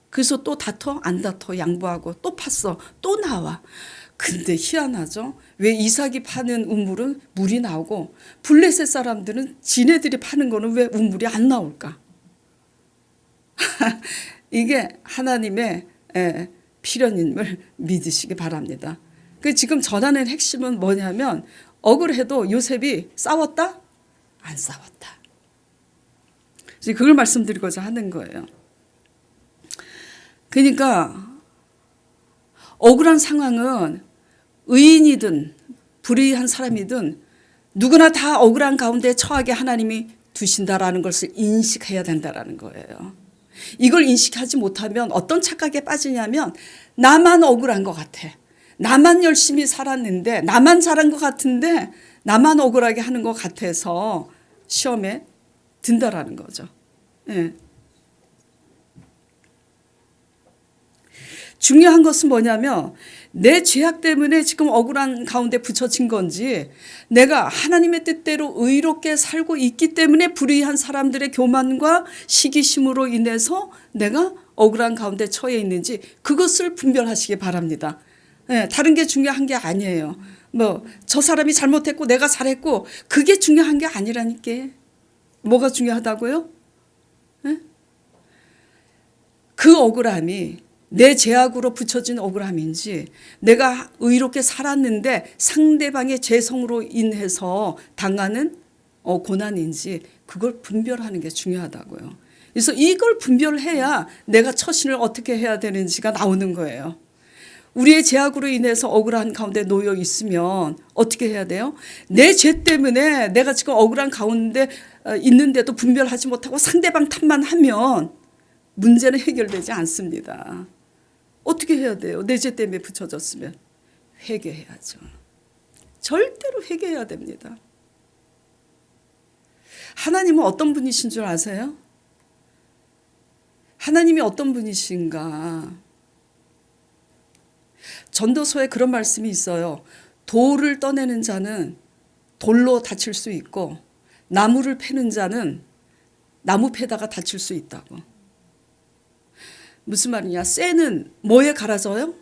그래서 또 다퉈? 안 다퉈. 양보하고 또 팠어. 또 나와. 근데 희한하죠. 왜 이삭이 파는 우물은 물이 나오고 블레셋 사람들은 지네들이 파는 거는 왜 우물이 안 나올까? 이게 하나님의 필연임을 믿으시기 바랍니다. 그 지금 전하는 핵심은 뭐냐면 억울해도 요셉이 싸웠다? 안 싸웠다. 그걸 말씀드리고자 하는 거예요. 그러니까 억울한 상황은 의인이든 불의한 사람이든 누구나 다 억울한 가운데 처하게 하나님이 두신다라는 것을 인식해야 된다라는 거예요. 이걸 인식하지 못하면 어떤 착각에 빠지냐면 나만 억울한 것 같아. 나만 열심히 살았는데 나만 잘한 것 같은데 나만 억울하게 하는 것 같아서 시험에 든다라는 거죠. 예. 중요한 것은 뭐냐면 내 죄악 때문에 지금 억울한 가운데 붙여진 건지 내가 하나님의 뜻대로 의롭게 살고 있기 때문에 불의한 사람들의 교만과 시기심으로 인해서 내가 억울한 가운데 처해 있는지 그것을 분별하시기 바랍니다. 네, 다른 게 중요한 게 아니에요. 뭐 저 사람이 잘못했고 내가 잘했고 그게 중요한 게 아니라니까. 뭐가 중요하다고요? 네? 그 억울함이 내 죄악으로 붙여진 억울함인지 내가 의롭게 살았는데 상대방의 죄성으로 인해서 당하는 고난인지 그걸 분별하는 게 중요하다고요. 그래서 이걸 분별해야 내가 처신을 어떻게 해야 되는지가 나오는 거예요. 우리의 죄악으로 인해서 억울한 가운데 놓여 있으면 어떻게 해야 돼요? 내 죄 때문에 내가 지금 억울한 가운데 있는데도 분별하지 못하고 상대방 탓만 하면 문제는 해결되지 않습니다. 어떻게 해야 돼요? 내 죄 때문에 붙여졌으면 회개해야죠. 절대로 회개해야 됩니다. 하나님은 어떤 분이신 줄 아세요? 하나님이 어떤 분이신가? 전도서에 그런 말씀이 있어요. 돌을 떠내는 자는 돌로 다칠 수 있고 나무를 패는 자는 나무 패다가 다칠 수 있다고. 무슨 말이냐? 쇠는 뭐에 갈아져요?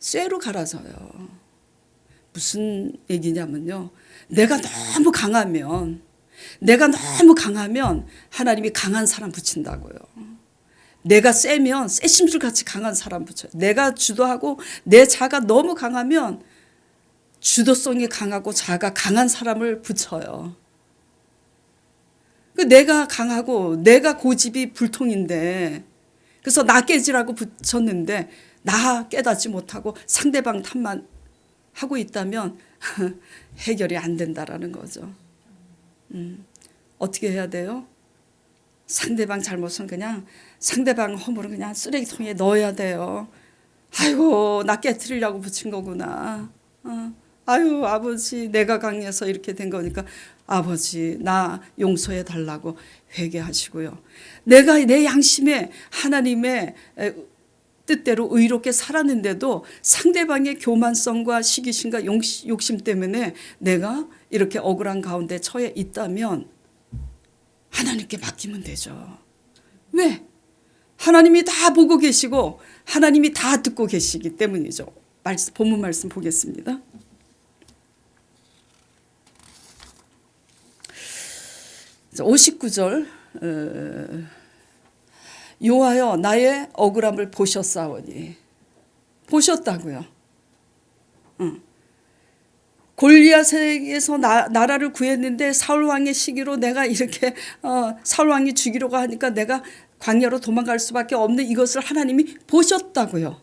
쇠로 갈아져요. 무슨 얘기냐면요. 내가 너무 강하면 하나님이 강한 사람 붙인다고요. 내가 세면 쇠심술같이 강한 사람 붙여요. 내가 주도하고 내 자가 너무 강하면 주도성이 강하고 자가 강한 사람을 붙여요. 내가 강하고 내가 고집이 불통인데 그래서 나 깨지라고 붙였는데 나 깨닫지 못하고 상대방 탓만 하고 있다면 해결이 안 된다라는 거죠. 어떻게 해야 돼요? 상대방 잘못은 그냥 상대방 허물은 그냥 쓰레기통에 넣어야 돼요. 아이고 나 깨트리려고 붙인 거구나. 아유 아버지 내가 강해서 이렇게 된 거니까 아버지 나 용서해 달라고 회개하시고요. 내가 내 양심에 하나님의 뜻대로 의롭게 살았는데도 상대방의 교만성과 시기심과 욕심 때문에 내가 이렇게 억울한 가운데 처해 있다면 하나님께 맡기면 되죠. 왜? 하나님이 다 보고 계시고 하나님이 다 듣고 계시기 때문이죠. 본문 말씀 보겠습니다. 자, 59절 여호와여 나의 억울함을 보셨사오니 보셨다고요. 골리앗에게서 나라를 구했는데 사울 왕의 시기로 내가 이렇게 사울 왕이 죽이려고 하니까 내가 광야로 도망갈 수밖에 없는 이것을 하나님이 보셨다고요.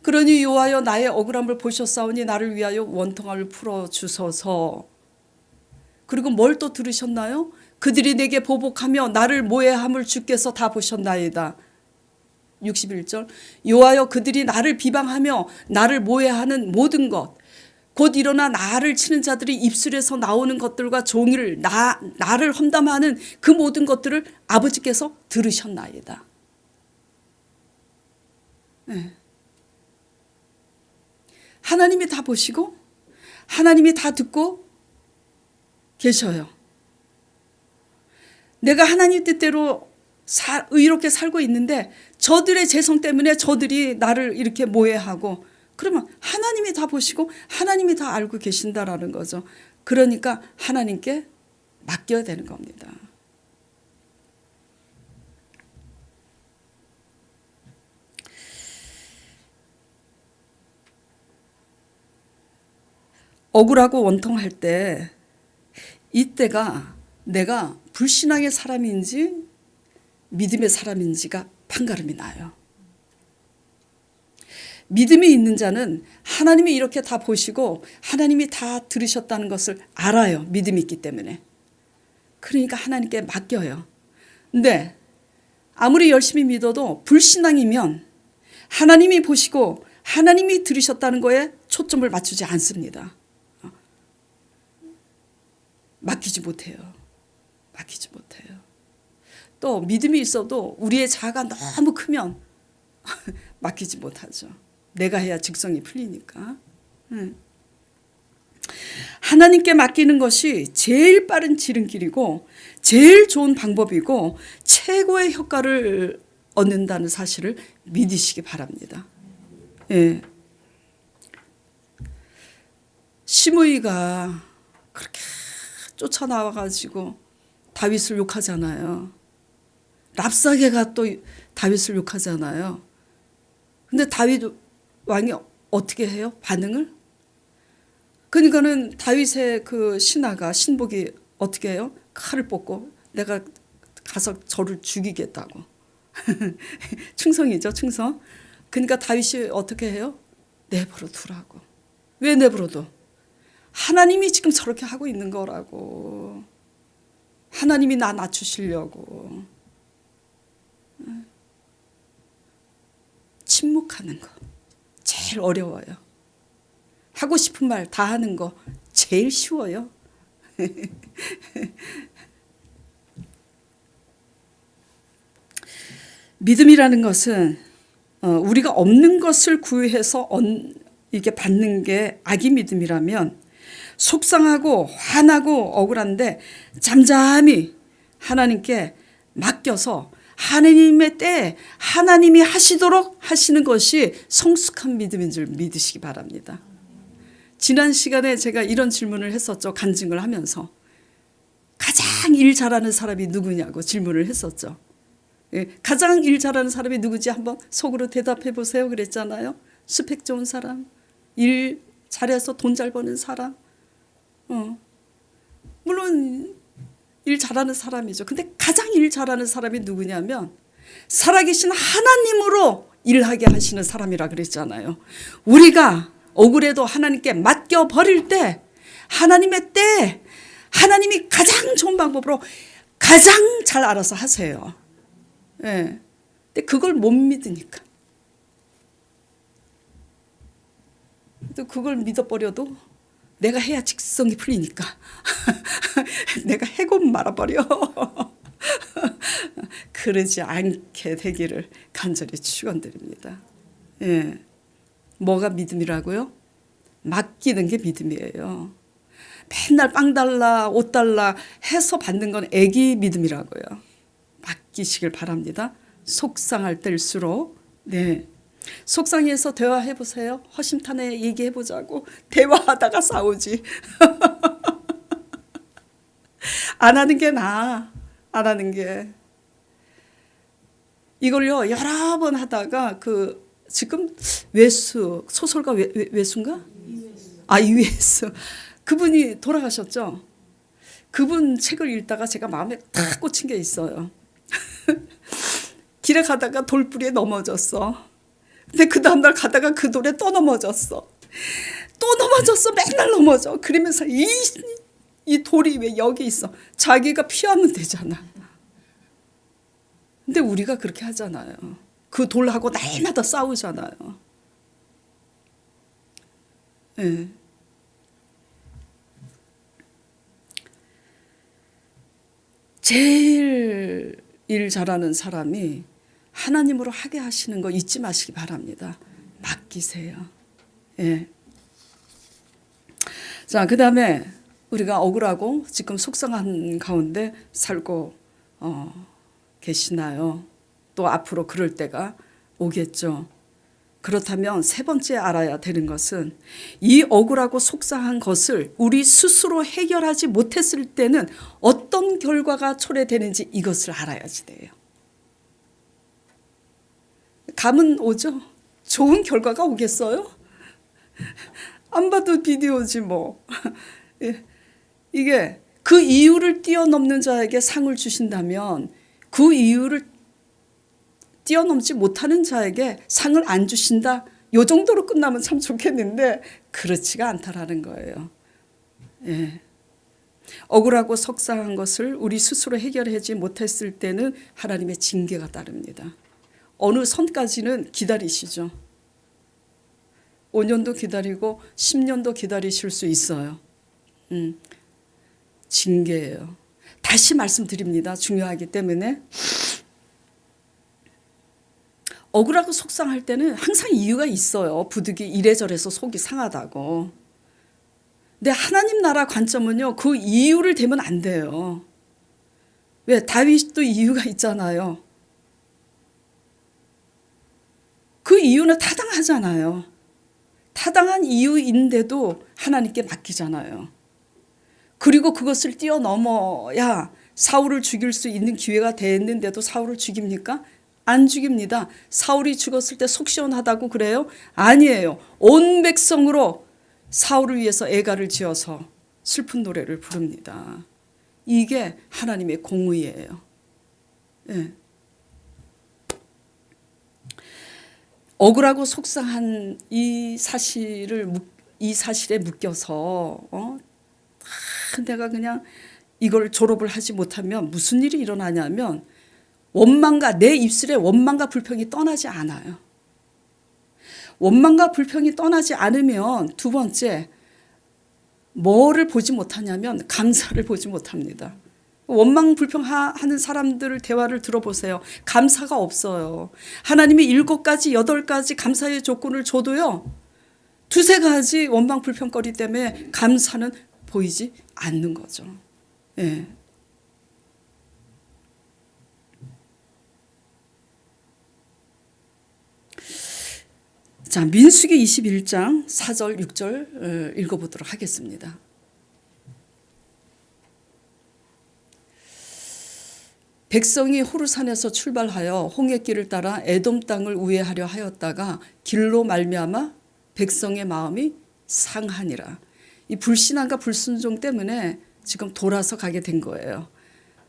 그러니 여호와여 나의 억울함을 보셨사오니 나를 위하여 원통함을 풀어 주소서. 그리고 뭘 또 들으셨나요? 그들이 내게 보복하며 나를 모해함을 주께서 다 보셨나이다. 61절 여호와여 그들이 나를 비방하며 나를 모해하는 모든 것 곧 일어나 나를 치는 자들이 입술에서 나오는 것들과 종일 나를 험담하는 그 모든 것들을 아버지께서 들으셨나이다. 네. 하나님이 다 보시고 하나님이 다 듣고 계셔요. 내가 하나님 뜻대로 의롭게 살고 있는데 저들의 재성 때문에 저들이 나를 이렇게 모해하고 그러면 하나님이 다 보시고 하나님이 다 알고 계신다라는 거죠. 그러니까 하나님께 맡겨야 되는 겁니다. 억울하고 원통할 때 이때가 내가 불신앙의 사람인지 믿음의 사람인지가 판가름이 나요. 믿음이 있는 자는 하나님이 이렇게 다 보시고 하나님이 다 들으셨다는 것을 알아요. 믿음이 있기 때문에. 그러니까 하나님께 맡겨요. 근데 아무리 열심히 믿어도 불신앙이면 하나님이 보시고 하나님이 들으셨다는 거에 초점을 맞추지 않습니다. 맡기지 못해요. 맡기지 못해요. 또 믿음이 있어도 우리의 자아가 너무 크면 맡기지 못하죠. 내가 해야 직성이 풀리니까. 하나님께 맡기는 것이 제일 빠른 지름길이고 제일 좋은 방법이고 최고의 효과를 얻는다는 사실을 믿으시기 바랍니다. 예. 시므이가 그렇게 쫓아나와가지고 다윗을 욕하잖아요. 랍사게가 또 다윗을 욕하잖아요. 근데 다윗 왕이 어떻게 해요? 반응을? 그러니까는 다윗의 그 신복이 어떻게 해요? 칼을 뽑고 내가 가서 저를 죽이겠다고. 충성이죠, 충성. 그러니까 다윗이 어떻게 해요? 내버려 두라고. 왜 내버려 둬? 하나님이 지금 저렇게 하고 있는 거라고. 하나님이 나 낮추시려고. 침묵하는 거 제일 어려워요. 하고 싶은 말 다 하는 거 제일 쉬워요. 믿음이라는 것은 우리가 없는 것을 구해서 이게 받는 게 악의 믿음이라면 속상하고 화나고 억울한데 잠잠히 하나님께 맡겨서 하나님의 때에 하나님이 하시도록 하시는 것이 성숙한 믿음인 줄 믿으시기 바랍니다. 지난 시간에 제가 이런 질문을 했었죠. 간증을 하면서. 가장 일 잘하는 사람이 누구냐고 질문을 했었죠. 가장 일 잘하는 사람이 누구지 한번 속으로 대답해 보세요 그랬잖아요. 스펙 좋은 사람, 일 잘해서 돈 잘 버는 사람. 물론 일 잘하는 사람이죠. 근데 가장 일 잘하는 사람이 누구냐면 살아계신 하나님으로 일하게 하시는 사람이라 그랬잖아요. 우리가 억울해도 하나님께 맡겨버릴 때 하나님의 때 하나님이 가장 좋은 방법으로 가장 잘 알아서 하세요. 예. 근데 그걸 못 믿으니까. 또 그걸 믿어버려도 내가 해야 직성이 풀리니까 내가 해고 말아버려. 그러지 않게 되기를 간절히 축원드립니다. 예. 뭐가 믿음이라고요? 맡기는 게 믿음이에요. 맨날 빵 달라 옷 달라 해서 받는 건 애기 믿음이라고요. 맡기시길 바랍니다. 속상할 때일수록. 네. 속상해서 대화해 보세요. 허심탄회 얘기해 보자고 대화하다가 싸우지. 안 하는 게 나아. 안 하는 게. 이걸요 여러 번 하다가 그 지금 외수 소설가 외수인가? 이회수 그분이 돌아가셨죠. 그분 책을 읽다가 제가 마음에 탁 꽂힌 게 있어요. 길에 가다가 돌부리에 넘어졌어. 근데 그 다음날 가다가 그 돌에 또 넘어졌어. 또 넘어졌어. 맨날 넘어져. 그러면서 이 돌이 왜 여기 있어. 자기가 피하면 되잖아. 근데 우리가 그렇게 하잖아요. 그 돌하고 날마다 싸우잖아요. 네. 제일 일 잘하는 사람이 하나님으로 하게 하시는 거 잊지 마시기 바랍니다. 맡기세요. 예. 자, 그 다음에 우리가 억울하고 지금 속상한 가운데 살고 계시나요? 또 앞으로 그럴 때가 오겠죠. 그렇다면 세 번째 알아야 되는 것은 이 억울하고 속상한 것을 우리 스스로 해결하지 못했을 때는 어떤 결과가 초래되는지 이것을 알아야지 돼요. 감은 오죠? 좋은 결과가 오겠어요? 안 봐도 비디오지 뭐. 이게 그 이유를 뛰어넘는 자에게 상을 주신다면 그 이유를 뛰어넘지 못하는 자에게 상을 안 주신다. 요 정도로 끝나면 참 좋겠는데 그렇지가 않다라는 거예요. 예. 억울하고 속상한 것을 우리 스스로 해결하지 못했을 때는 하나님의 징계가 따릅니다. 어느 선까지는 기다리시죠. 5년도 기다리고 10년도 기다리실 수 있어요. 징계예요. 다시 말씀드립니다. 중요하기 때문에. 억울하고 속상할 때는 항상 이유가 있어요. 부득이 이래저래서 속이 상하다고. 근데 하나님 나라 관점은요. 그 이유를 대면 안 돼요. 왜? 다윗도 이유가 있잖아요. 그 이유는 타당하잖아요. 타당한 이유인데도 하나님께 맡기잖아요. 그리고 그것을 뛰어넘어야 사울을 죽일 수 있는 기회가 됐는데도 사울을 죽입니까? 안 죽입니다. 사울이 죽었을 때 속 시원하다고 그래요? 아니에요. 온 백성으로 사울을 위해서 애가를 지어서 슬픈 노래를 부릅니다. 이게 하나님의 공의예요. 예. 억울하고 속상한 이 사실에 묶여서 내가 그냥 이걸 졸업을 하지 못하면 무슨 일이 일어나냐면 내 입술에 원망과 불평이 떠나지 않아요. 원망과 불평이 떠나지 않으면 두 번째 뭐를 보지 못하냐면 감사를 보지 못합니다. 원망 불평하는 사람들 대화를 들어보세요. 감사가 없어요. 하나님이 7가지 8가지 감사의 조건을 줘도요. 2-3가지 원망 불평거리 때문에 감사는 보이지 않는 거죠. 예. 자, 민수기 21장 4절 6절 읽어보도록 하겠습니다. 백성이 호르산에서 출발하여 홍해길을 따라 에돔 땅을 우회하려 하였다가 길로 말미암아 백성의 마음이 상하니라. 이 불신앙과 불순종 때문에 지금 돌아서 가게 된 거예요.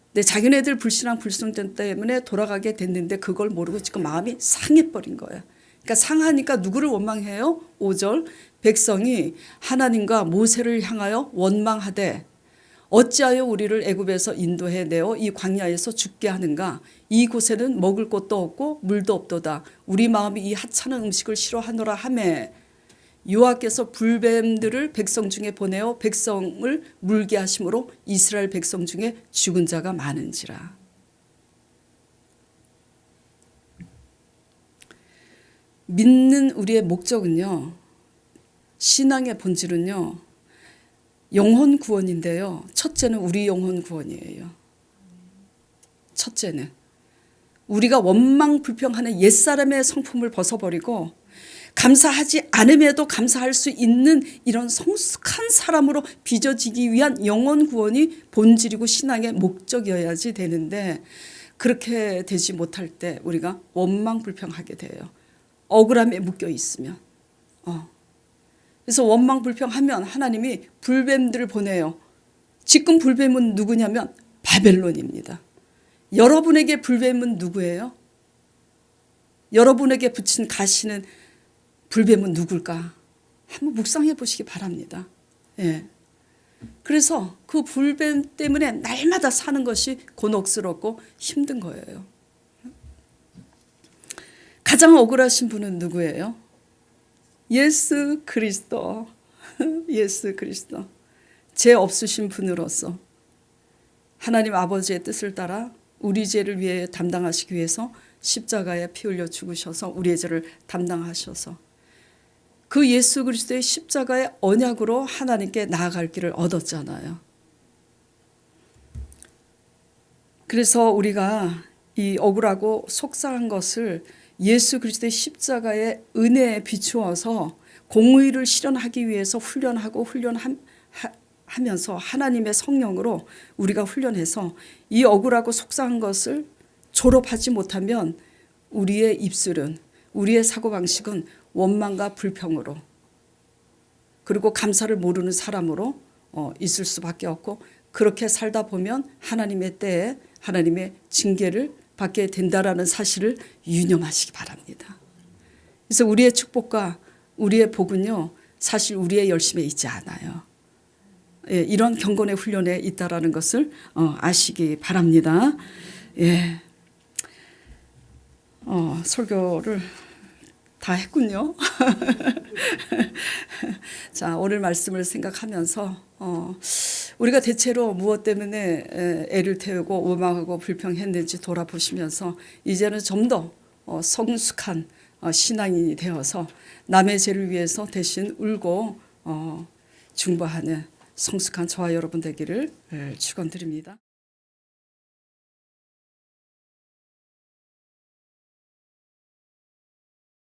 근데 자기네들 불신앙 불순종 때문에 돌아가게 됐는데 그걸 모르고 지금 마음이 상해버린 거예요. 그러니까 상하니까 누구를 원망해요? 5절 백성이 하나님과 모세를 향하여 원망하되 어찌하여 우리를 애굽에서 인도해 내어 이 광야에서 죽게 하는가? 이곳에는 먹을 것도 없고 물도 없도다. 우리 마음이 이 하찮은 음식을 싫어하노라 하매 여호와께서 불뱀들을 백성 중에 보내어 백성을 물게 하심으로 이스라엘 백성 중에 죽은 자가 많은지라. 믿는 우리의 목적은요. 신앙의 본질은요. 영혼 구원인데요. 첫째는 우리 영혼 구원이에요. 첫째는 우리가 원망 불평하는 옛사람의 성품을 벗어버리고 감사하지 않음에도 감사할 수 있는 이런 성숙한 사람으로 빚어지기 위한 영혼 구원이 본질이고 신앙의 목적이어야지 되는데 그렇게 되지 못할 때 우리가 원망 불평하게 돼요. 억울함에 묶여 있으면. 그래서 원망 불평하면 하나님이 불뱀들을 보내요. 지금 불뱀은 누구냐면 바벨론입니다. 여러분에게 불뱀은 누구예요? 여러분에게 붙인 가시는 불뱀은 누굴까? 한번 묵상해 보시기 바랍니다. 예. 그래서 그 불뱀 때문에 날마다 사는 것이 곤혹스럽고 힘든 거예요. 가장 억울하신 분은 누구예요? 예수 그리스도. 예수 그리스도. 죄 없으신 분으로서 하나님 아버지의 뜻을 따라 우리 죄를 위해 담당하시기 위해서 십자가에 피 흘려 죽으셔서 우리의 죄를 담당하셔서 그 예수 그리스도의 십자가의 언약으로 하나님께 나아갈 길을 얻었잖아요. 그래서 우리가 이 억울하고 속상한 것을 예수 그리스도의 십자가의 은혜에 비추어서 공의를 실현하기 위해서 훈련하면서 하나님의 성령으로 우리가 훈련해서 이 억울하고 속상한 것을 졸업하지 못하면 우리의 입술은, 우리의 사고방식은 원망과 불평으로, 그리고 감사를 모르는 사람으로 있을 수밖에 없고, 그렇게 살다 보면 하나님의 때에 하나님의 징계를 받게 된다라는 사실을 유념하시기 바랍니다. 그래서 우리의 축복과 우리의 복은요, 사실 우리의 열심에 있지 않아요. 예, 이런 경건의 훈련에 있다라는 것을 아시기 바랍니다. 예, 설교를 다 했군요. 자, 오늘 말씀을 생각하면서 우리가 대체로 무엇 때문에 애를 태우고 원망하고 불평했는지 돌아보시면서 이제는 좀 더 성숙한 신앙인이 되어서 남의 죄를 위해서 대신 울고 중보하는 성숙한 저와 여러분 되기를 축원드립니다.